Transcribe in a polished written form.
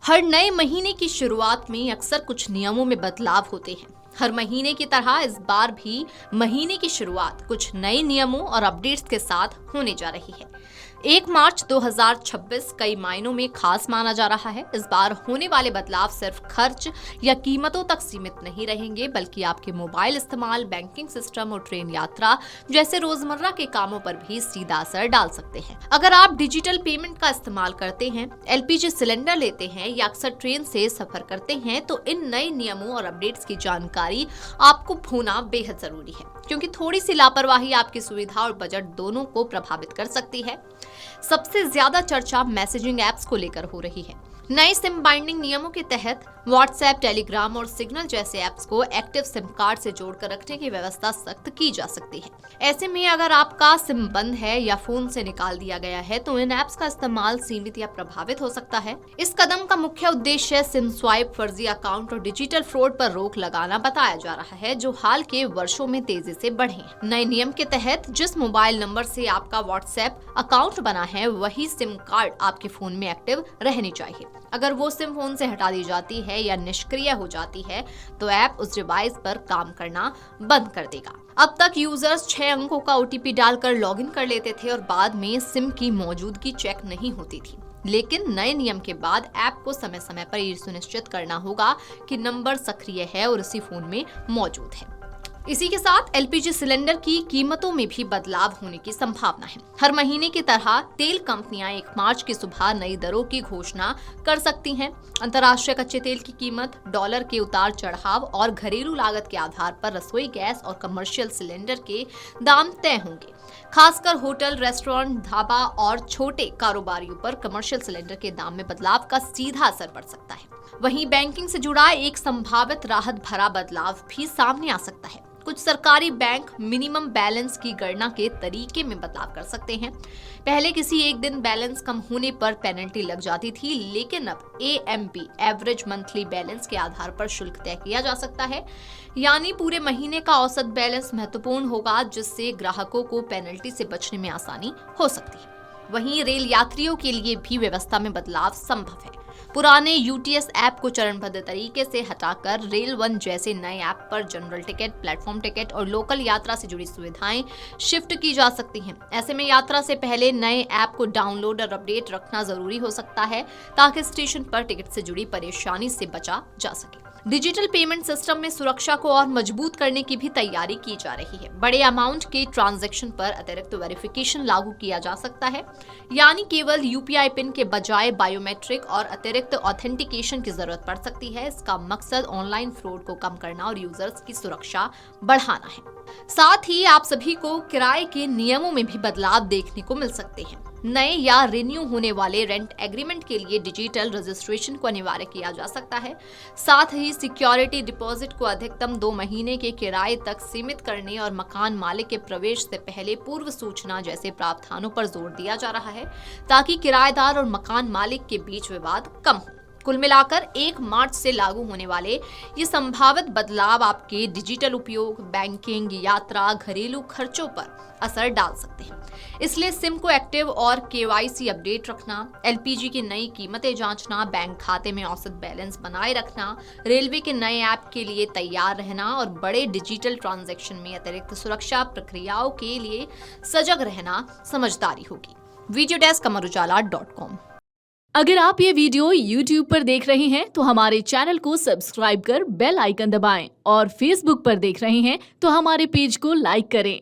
हर नए महीने की शुरुआत में अक्सर कुछ नियमों में बदलाव होते हैं। हर महीने की तरह इस बार भी महीने की शुरुआत कुछ नए नियमों और अपडेट्स के साथ होने जा रही है। 1 मार्च 2026 कई मायनों में खास माना जा रहा है। इस बार होने वाले बदलाव सिर्फ खर्च या कीमतों तक सीमित नहीं रहेंगे, बल्कि आपके मोबाइल इस्तेमाल, बैंकिंग सिस्टम और ट्रेन यात्रा जैसे रोजमर्रा के कामों पर भी सीधा असर डाल सकते हैं। अगर आप डिजिटल पेमेंट का इस्तेमाल करते हैं, एलपीजी सिलेंडर लेते हैं या अक्सर ट्रेन से सफर करते हैं, तो इन नए नियमों और अपडेट्स की जानकारी आपको होना बेहद जरूरी है, क्योंकि थोड़ी सी लापरवाही आपकी सुविधा और बजट दोनों को प्रभावित कर सकती है। सबसे ज्यादा चर्चा मैसेजिंग एप्स को लेकर हो रही है। नए सिम बाइंडिंग नियमों के तहत व्हाट्सएप, टेलीग्राम और सिग्नल जैसे ऐप्स को एक्टिव सिम कार्ड से जोड़कर रखने की व्यवस्था सख्त की जा सकती है। ऐसे में अगर आपका सिम बंद है या फोन से निकाल दिया गया है, तो इन ऐप्स का इस्तेमाल सीमित या प्रभावित हो सकता है। इस कदम का मुख्य उद्देश्य सिम स्वाइप, फर्जी अकाउंट और डिजिटल फ्रॉड पर रोक लगाना बताया जा रहा है, जो हाल के वर्षों में तेजी से बढ़े हैं। नए नियम के तहत जिस मोबाइल नंबर से आपका व्हाट्सएप अकाउंट बना है, वही सिम कार्ड आपके फोन में एक्टिव रहनी चाहिए। अगर वो सिम फोन से हटा दी जाती है या निष्क्रिय हो जाती है, तो ऐप उस डिवाइस पर काम करना बंद कर देगा। अब तक यूजर्स 6 अंकों का ओटीपी डालकर लॉगिन कर लेते थे और बाद में सिम की मौजूदगी चेक नहीं होती थी। लेकिन नए नियम के बाद ऐप को समय समय पर ये सुनिश्चित करना होगा कि नंबर सक्रिय है और उसी फोन में मौजूद है। इसी के साथ एलपीजी सिलेंडर की कीमतों में भी बदलाव होने की संभावना है। हर महीने की तरह तेल कंपनियां 1 मार्च की सुबह नई दरों की घोषणा कर सकती हैं। अंतर्राष्ट्रीय कच्चे तेल की कीमत, डॉलर के उतार चढ़ाव और घरेलू लागत के आधार पर रसोई गैस और कमर्शियल सिलेंडर के दाम तय होंगे। खासकर होटल, रेस्टोरेंट, ढाबा और छोटे कारोबारियों पर कमर्शियल सिलेंडर के दाम में बदलाव का सीधा असर पड़ सकता है। वहीं बैंकिंग से जुड़ा एक संभावित राहत भरा बदलाव भी सामने आ सकता है। कुछ सरकारी बैंक मिनिमम बैलेंस की गणना के तरीके में बदलाव कर सकते हैं। पहले किसी एक दिन बैलेंस कम होने पर पेनल्टी लग जाती थी, लेकिन अब एएमपी एवरेज मंथली बैलेंस के आधार पर शुल्क तय किया जा सकता है। यानी पूरे महीने का औसत बैलेंस महत्वपूर्ण होगा, जिससे ग्राहकों को पेनल्टी से बचने में आसानी हो सकती है। वहीं रेल यात्रियों के लिए भी व्यवस्था में बदलाव संभव है। पुराने यूटीएस ऐप को चरणबद्ध तरीके से हटाकर रेल वन जैसे नए ऐप पर जनरल टिकट, प्लेटफॉर्म टिकट और लोकल यात्रा से जुड़ी सुविधाएं शिफ्ट की जा सकती हैं। ऐसे में यात्रा से पहले नए ऐप को डाउनलोड और अपडेट रखना जरूरी हो सकता है, ताकि स्टेशन पर टिकट से जुड़ी परेशानी से बचा जा सके। डिजिटल पेमेंट सिस्टम में सुरक्षा को और मजबूत करने की भी तैयारी की जा रही है। बड़े अमाउंट के ट्रांजैक्शन पर अतिरिक्त वेरिफिकेशन लागू किया जा सकता है, यानी केवल यूपीआई पिन के बजाय बायोमेट्रिक और अतिरिक्त ऑथेंटिकेशन की जरूरत पड़ सकती है। इसका मकसद ऑनलाइन फ्रॉड को कम करना और यूजर्स की सुरक्षा बढ़ाना है। साथ ही आप सभी को किराए के नियमों में भी बदलाव देखने को मिल सकते हैं। नए या रिन्यू होने वाले रेंट एग्रीमेंट के लिए डिजिटल रजिस्ट्रेशन को अनिवार्य किया जा सकता है। साथ ही सिक्योरिटी डिपॉजिट को अधिकतम 2 महीने के किराए तक सीमित करने और मकान मालिक के प्रवेश से पहले पूर्व सूचना जैसे प्रावधानों पर जोर दिया जा रहा है, ताकि किराएदार और मकान मालिक के बीच विवाद कम हो। कुल मिलाकर 1 मार्च से लागू होने वाले ये संभावित बदलाव आपके डिजिटल उपयोग, बैंकिंग, यात्रा, घरेलू खर्चों पर असर डाल सकते हैं। इसलिए सिम को एक्टिव और केवाईसी अपडेट रखना, एलपीजी की नई कीमतें जांचना, बैंक खाते में औसत बैलेंस बनाए रखना, रेलवे के नए ऐप के लिए तैयार रहना और बड़े डिजिटल ट्रांजैक्शन में अतिरिक्त सुरक्षा प्रक्रियाओं के लिए सजग रहना समझदारी होगी। Video desk amarujala.com। अगर आप ये वीडियो YouTube पर देख रहे हैं तो हमारे चैनल को सब्सक्राइब कर बेल आइकन दबाएं और Facebook पर देख रहे हैं तो हमारे पेज को लाइक करें।